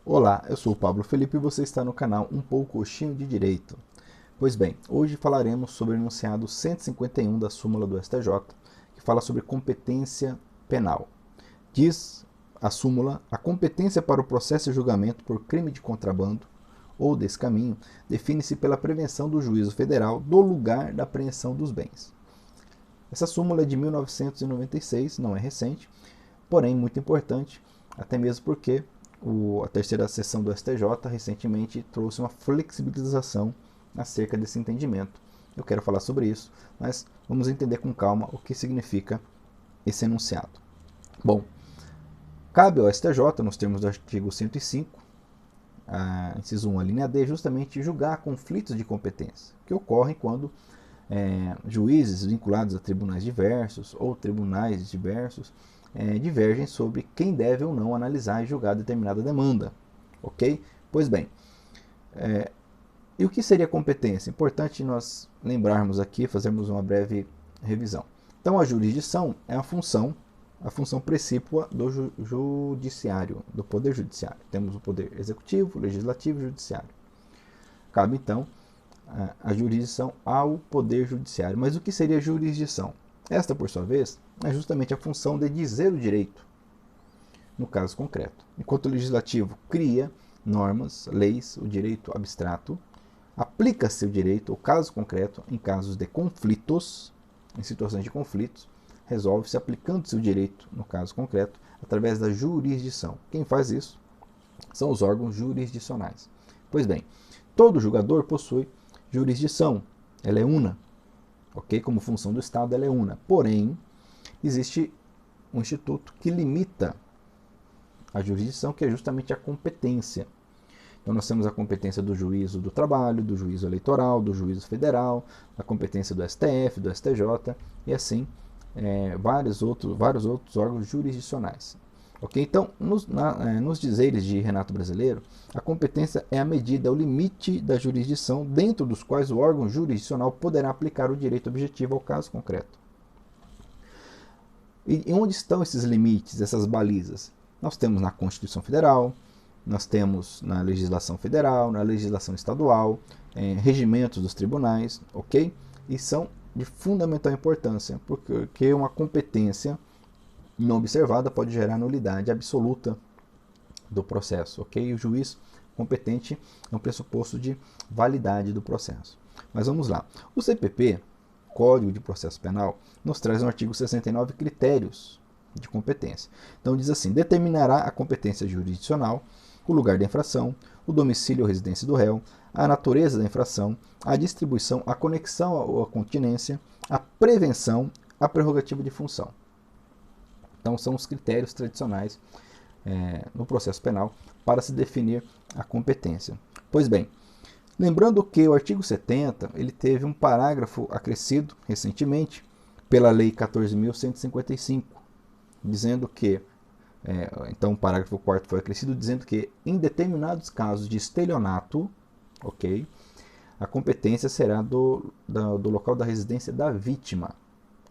Olá, eu sou o Pablo Felipe e você está no canal Um Pouco Coxinho de Direito. Pois bem, hoje falaremos sobre o enunciado 151 da súmula do STJ, que fala sobre competência penal. Diz a súmula: a competência para o processo e julgamento por crime de contrabando ou descaminho define-se pela prevenção do juízo federal do lugar da apreensão dos bens. Essa súmula é de 1996, não é recente, porém muito importante, até mesmo porque a terceira sessão do STJ recentemente trouxe uma flexibilização acerca desse entendimento. Eu quero falar sobre isso, mas vamos entender com calma o que significa esse enunciado. Bom, cabe ao STJ, nos termos do artigo 105, inciso 1, a linha D, justamente julgar conflitos de competência, que ocorrem quando juízes vinculados a tribunais diversos ou tribunais diversos divergem sobre quem deve ou não analisar e julgar determinada demanda. Ok? Pois bem, e o que seria competência? Importante nós lembrarmos aqui, fazermos uma breve revisão. Então, a jurisdição é a função precípua do judiciário, do poder judiciário. Temos o poder executivo, legislativo e judiciário. Cabe, então, a jurisdição ao poder judiciário. Mas o que seria jurisdição? Esta, por sua vez, é justamente a função de dizer o direito, no caso concreto. Enquanto o legislativo cria normas, leis, o direito abstrato, aplica-se o direito ao caso concreto em casos de conflitos, em situações de conflitos, resolve-se aplicando-se o direito, no caso concreto, através da jurisdição. Quem faz isso são os órgãos jurisdicionais. Pois bem, todo julgador possui jurisdição, ela é una, ok? Como função do Estado, ela é una. Porém, existe um instituto que limita a jurisdição, que é justamente a competência. Então, nós temos a competência do juízo do trabalho, do juízo eleitoral, do juízo federal, a competência do STF, do STJ, e assim vários outros órgãos jurisdicionais. Okay? Então, nos dizeres de Renato Brasileiro, a competência é a medida, o limite da jurisdição dentro dos quais o órgão jurisdicional poderá aplicar o direito objetivo ao caso concreto. E onde estão esses limites, essas balizas? Nós temos na Constituição Federal, nós temos na legislação federal, na legislação estadual, regimentos dos tribunais, ok? E são de fundamental importância, porque uma competência não observada pode gerar nulidade absoluta do processo, ok? E o juiz competente é um pressuposto de validade do processo. Mas vamos lá. O CPP, Código de Processo Penal, nos traz no artigo 69 critérios de competência. Então diz assim: determinará a competência jurisdicional, o lugar da infração, o domicílio ou residência do réu, a natureza da infração, a distribuição, a conexão ou a continência, a prevenção, a prerrogativa de função. Então são os critérios tradicionais no processo penal para se definir a competência. Pois bem, lembrando que o artigo 70 ele teve um parágrafo acrescido recentemente pela Lei 14.155, dizendo que então o parágrafo 4º foi acrescido dizendo que em determinados casos de estelionato, ok, a competência será do local da residência da vítima.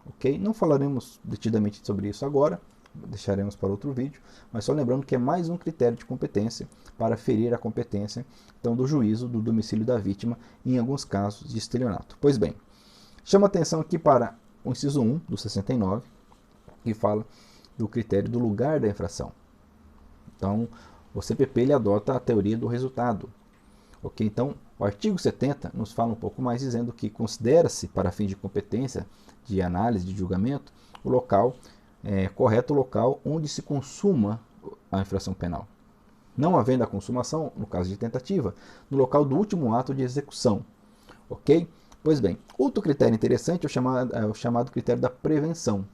Ok? Não falaremos detidamente sobre isso agora, deixaremos para outro vídeo, mas só lembrando que é mais um critério de competência para ferir a competência então, do juízo do domicílio da vítima em alguns casos de estelionato. Pois bem, chama atenção aqui para o inciso 1 do 69, que fala do critério do lugar da infração. Então, o CPP ele adota a teoria do resultado. Ok? Então, o artigo 70 nos fala um pouco mais, dizendo que considera-se, para fins de competência, de análise, de julgamento, o local correto, o local onde se consuma a infração penal. Não havendo a consumação, no caso de tentativa, no local do último ato de execução. Ok? Pois bem, outro critério interessante é o chamado critério da prevenção,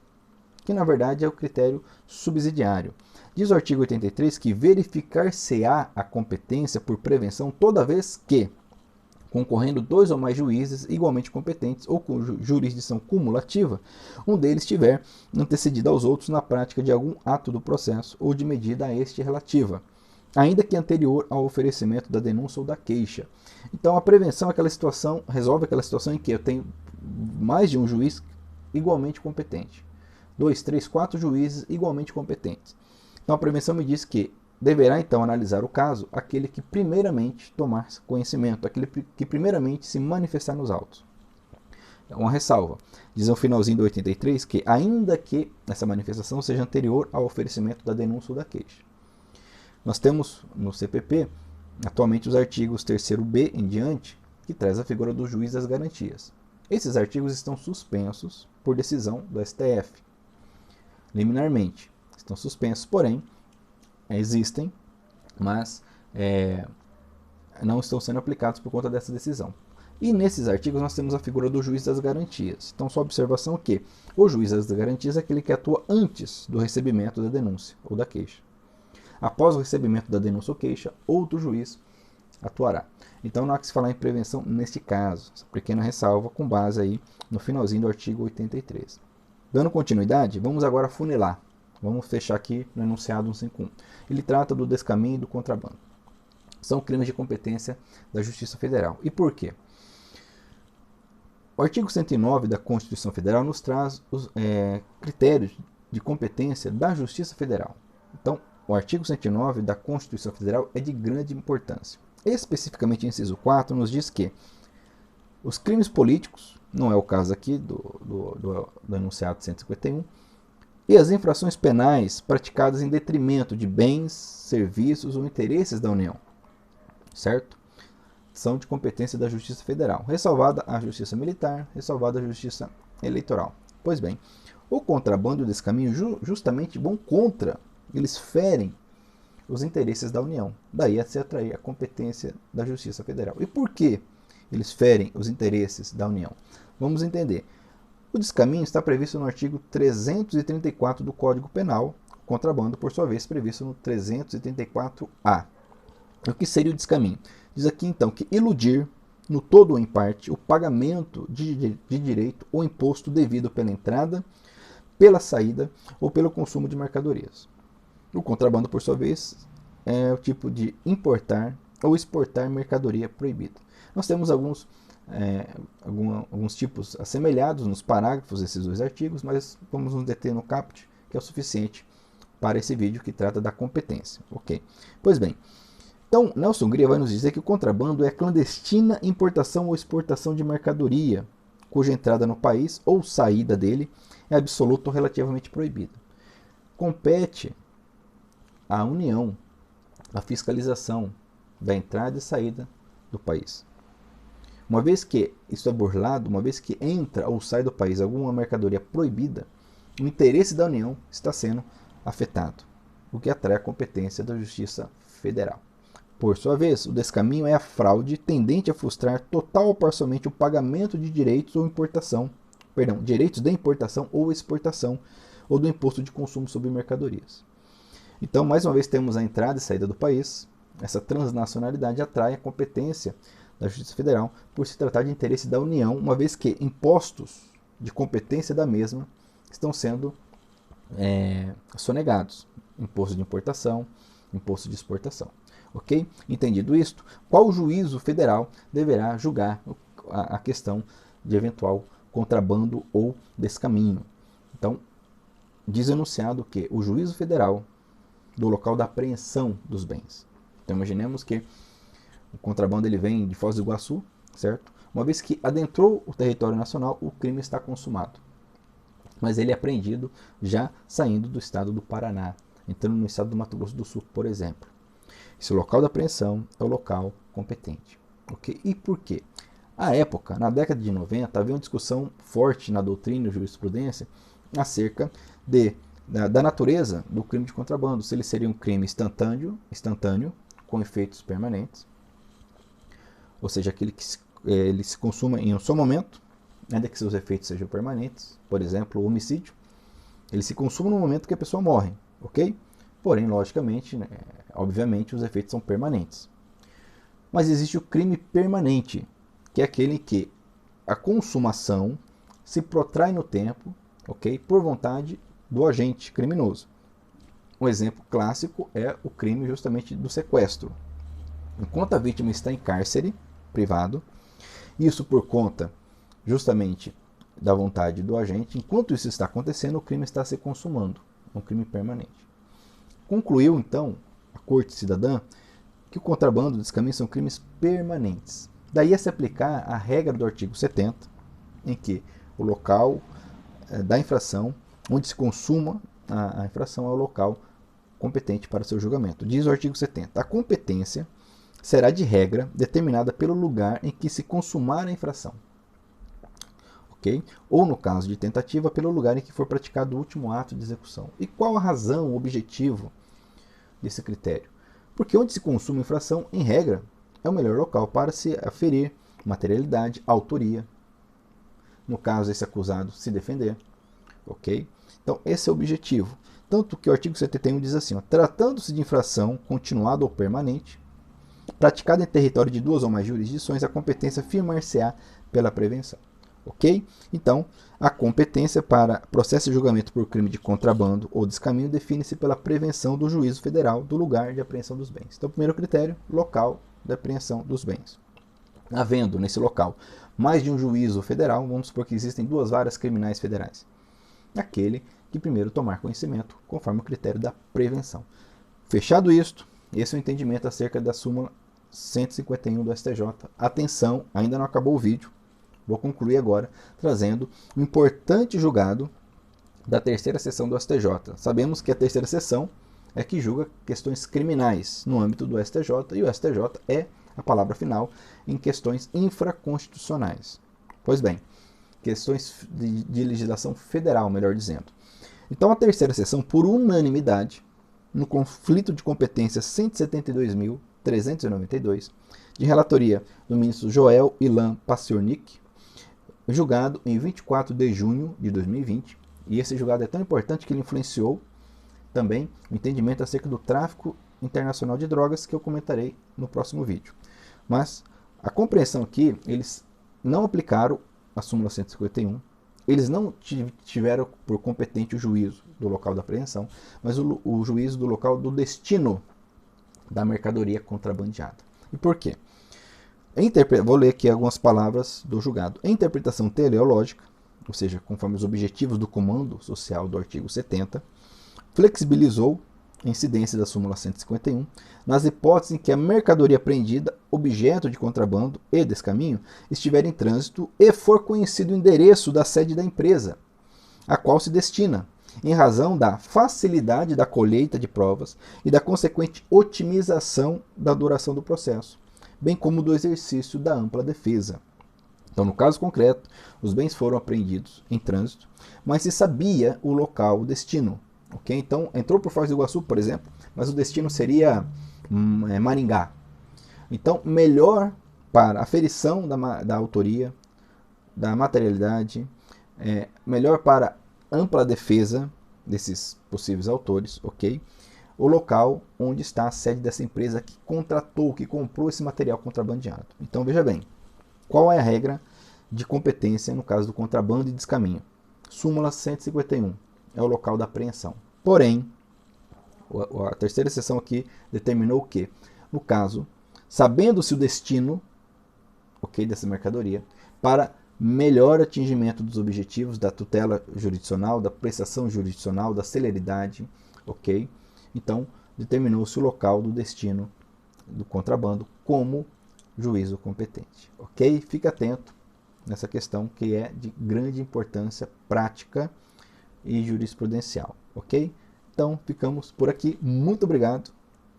que na verdade é o critério subsidiário. Diz o artigo 83 que verificar-se-á a competência por prevenção toda vez que, concorrendo dois ou mais juízes igualmente competentes ou com jurisdição cumulativa, um deles tiver antecedido aos outros na prática de algum ato do processo ou de medida a este relativa, ainda que anterior ao oferecimento da denúncia ou da queixa. Então a prevenção é aquela situação, resolve aquela situação em que eu tenho mais de um juiz igualmente competente. 2, 3, 4 juízes igualmente competentes. Então a prevenção me diz que deverá então analisar o caso aquele que primeiramente tomar conhecimento, aquele que primeiramente se manifestar nos autos. Uma ressalva. Diz no finalzinho do 83 que, ainda que essa manifestação seja anterior ao oferecimento da denúncia ou da queixa. Nós temos no CPP, atualmente, os artigos 3º-B em diante, que traz a figura do juiz das garantias. Esses artigos estão suspensos por decisão do STF. Liminarmente, estão suspensos, porém, existem, mas não estão sendo aplicados por conta dessa decisão. E nesses artigos nós temos a figura do juiz das garantias. Então, só observação que o juiz das garantias é aquele que atua antes do recebimento da denúncia ou da queixa. Após o recebimento da denúncia ou queixa, outro juiz atuará. Então, não há que se falar em prevenção neste caso. Essa pequena ressalva com base aí no finalzinho do artigo 83. Dando continuidade, vamos agora funilar. Vamos fechar aqui no enunciado 151. Ele trata do descaminho e do contrabando. São crimes de competência da Justiça Federal. E por quê? O artigo 109 da Constituição Federal nos traz os critérios de competência da Justiça Federal. Então, o artigo 109 da Constituição Federal é de grande importância. Especificamente, o inciso 4 nos diz que os crimes políticos, não é o caso aqui do enunciado 151, e as infrações penais praticadas em detrimento de bens, serviços ou interesses da União, certo? São de competência da Justiça Federal, ressalvada a Justiça Militar, ressalvada a Justiça Eleitoral. Pois bem, o contrabando e o descaminho justamente vão contra, eles ferem os interesses da União. Daí a se atrair a competência da Justiça Federal. E por que eles ferem os interesses da União? Vamos entender. O descaminho está previsto no artigo 334 do Código Penal, o contrabando, por sua vez, previsto no 334-A. O que seria o descaminho? Diz aqui então que iludir, no todo ou em parte, o pagamento de direito ou imposto devido pela entrada, pela saída ou pelo consumo de mercadorias. O contrabando, por sua vez, é o tipo de importar ou exportar mercadoria proibida. Nós temos alguns tipos assemelhados nos parágrafos desses dois artigos, mas vamos nos deter no caput, que é o suficiente para esse vídeo que trata da competência. Ok? Pois bem, então Nelson Hungria vai nos dizer que o contrabando é a clandestina importação ou exportação de mercadoria, cuja entrada no país ou saída dele é absoluta ou relativamente proibida. Compete à União a fiscalização da entrada e saída do país. Uma vez que isso é burlado, uma vez que entra ou sai do país alguma mercadoria proibida, o interesse da União está sendo afetado, o que atrai a competência da Justiça Federal. Por sua vez, o descaminho é a fraude tendente a frustrar total ou parcialmente o pagamento de direitos direitos de importação ou exportação ou do imposto de consumo sobre mercadorias. Então, mais uma vez, temos a entrada e saída do país. Essa transnacionalidade atrai a competência da Justiça Federal por se tratar de interesse da União, uma vez que impostos de competência da mesma estão sendo sonegados. Imposto de importação, imposto de exportação. Ok? Entendido isto, qual juízo federal deverá julgar a questão de eventual contrabando ou descaminho? Então, diz o enunciado que o juízo federal do local da apreensão dos bens. Então, imaginemos que o contrabando ele vem de Foz do Iguaçu, certo? Uma vez que adentrou o território nacional, o crime está consumado. Mas ele é apreendido já saindo do estado do Paraná, entrando no estado do Mato Grosso do Sul, por exemplo. Esse local da apreensão é o local competente. Okay? E por quê? À época, na década de 90, havia uma discussão forte na doutrina e jurisprudência acerca da natureza do crime de contrabando, se ele seria um crime instantâneo com efeitos permanentes, ou seja, aquele que ele se consuma em um só momento, ainda que seus efeitos sejam permanentes. Por exemplo, o homicídio, ele se consuma no momento que a pessoa morre, ok? Porém, logicamente, obviamente, os efeitos são permanentes. Mas existe o crime permanente, que é aquele que a consumação se protrai no tempo, ok? Por vontade do agente criminoso. Um exemplo clássico é o crime justamente do sequestro. Enquanto a vítima está em cárcere privado, isso por conta justamente da vontade do agente, enquanto isso está acontecendo, o crime está se consumando, um crime permanente. Concluiu então a Corte Cidadã, que o contrabando e o descaminho são crimes permanentes. Daí a se aplicar a regra do artigo 70, em que o local da infração, onde se consuma a infração, é o local competente para seu julgamento. Diz o artigo 70, a competência será de regra determinada pelo lugar em que se consumar a infração. Okay? Ou, no caso de tentativa, pelo lugar em que for praticado o último ato de execução. E qual a razão, o objetivo desse critério? Porque onde se consuma infração, em regra, é o melhor local para se aferir materialidade, autoria, no caso esse acusado se defender. Ok? Então, esse é o objetivo. Tanto que o artigo 71 diz assim, tratando-se de infração continuada ou permanente, praticada em território de duas ou mais jurisdições, a competência firmar-se-á pela prevenção. Ok? Então, a competência para processo e julgamento por crime de contrabando ou descaminho define-se pela prevenção do juízo federal do lugar de apreensão dos bens. Então, primeiro critério, local de apreensão dos bens. Havendo nesse local mais de um juízo federal, vamos supor que existem duas varas criminais federais. Aquele que primeiro tomar conhecimento, conforme o critério da prevenção. Fechado isto, esse é o entendimento acerca da súmula 151 do STJ. Atenção, ainda não acabou o vídeo. Vou concluir agora trazendo um importante julgado da terceira sessão do STJ. Sabemos que a terceira sessão é que julga questões criminais no âmbito do STJ e o STJ é a palavra final em questões infraconstitucionais. Pois bem, questões de legislação federal, melhor dizendo. Então a terceira sessão, por unanimidade, no conflito de competência 172.392, de relatoria do ministro Joel Ilan Paciornik, julgado em 24 de junho de 2020, e esse julgado é tão importante que ele influenciou também o entendimento acerca do tráfico internacional de drogas, que eu comentarei no próximo vídeo. Mas a compreensão aqui, eles não aplicaram a súmula 151, eles não tiveram por competente o juízo do local da apreensão, mas o juízo do local do destino da mercadoria contrabandeada. E por quê? Vou ler aqui algumas palavras do julgado. A interpretação teleológica, ou seja, conforme os objetivos do comando social do artigo 70, flexibilizou a incidência da súmula 151 nas hipóteses em que a mercadoria apreendida, objeto de contrabando e descaminho, estiver em trânsito e for conhecido o endereço da sede da empresa, a qual se destina, em razão da facilidade da colheita de provas e da consequente otimização da duração do processo, bem como do exercício da ampla defesa. Então, no caso concreto, os bens foram apreendidos em trânsito, mas se sabia o local, o destino. Okay? Então, entrou por Foz do Iguaçu, por exemplo, mas o destino seria Maringá. Então, melhor para a aferição da autoria, da materialidade, melhor para ampla defesa desses possíveis autores, ok? O local onde está a sede dessa empresa que contratou, que comprou esse material contrabandeado. Então, veja bem, qual é a regra de competência no caso do contrabando e descaminho? Súmula 151 é o local da apreensão. Porém, a terceira seção aqui determinou que, no caso, sabendo-se o destino, ok, dessa mercadoria, para melhor atingimento dos objetivos da tutela jurisdicional, da prestação jurisdicional, da celeridade, ok? Então, determinou-se o local do destino do contrabando como juízo competente, ok? Fique atento nessa questão que é de grande importância prática e jurisprudencial, ok? Então, ficamos por aqui. Muito obrigado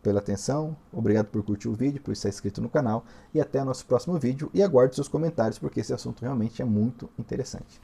pela atenção, obrigado por curtir o vídeo, por estar inscrito no canal e até o nosso próximo vídeo e aguarde seus comentários porque esse assunto realmente é muito interessante.